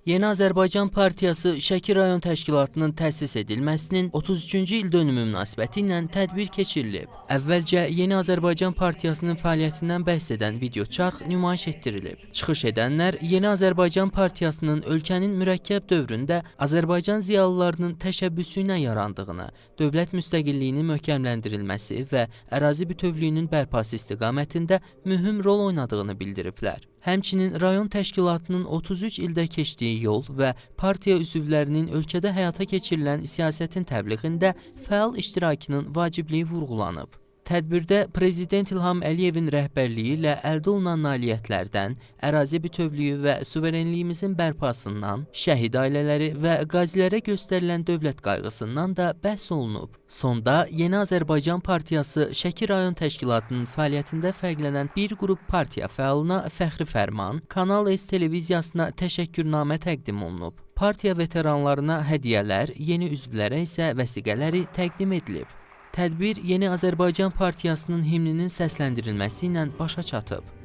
Yeni Azərbaycan Partiyası Şəki rayon təşkilatının təsis edilməsinin 33-cü il dönümü münasibəti ilə tədbir keçirilib. Əvvəlcə Yeni Azərbaycan Partiyasının fəaliyyətindən bəhs edən videoçarx nümayiş etdirilib. Çıxış edənlər Yeni Azərbaycan Partiyasının ölkənin mürəkkəb dövründə Azərbaycan ziyalılarının təşəbbüsü ilə yarandığını, dövlət müstəqilliyinin möhkəmləndirilməsi və ərazi bütövlüyünün bərpası istiqamətində mühüm rol oynadığını bildiriblər. Həmçinin rayon təşkilatının 33 ildə keçdiyi yol və partiya üzvlərinin ölkədə həyata keçirilən siyasətin təbliğində fəal iştirakının vacibliyi vurğulanıb. Tədbirdə Prezident İlham Əliyevin rəhbərliyi ilə əldə olunan nailiyyətlərdən, ərazi bütövlüyü və suverenliyimizin bərpasından, şəhid ailələri və qazilərə göstərilən dövlət qayğısından da bəhs olunub. Sonda Yeni Azərbaycan Partiyası Şəki rayon təşkilatının fəaliyyətində fərqlənən bir qrup partiya fəalına fəxri fərman, Kanal S televiziyasına təşəkkürnamə təqdim olunub. Partiya veteranlarına hədiyyələr, yeni üzvlərə isə vəsiqələri təqdim edilib. Tədbir Yeni Azərbaycan Partiyasının himninin səsləndirilməsi ilə başa çatıb.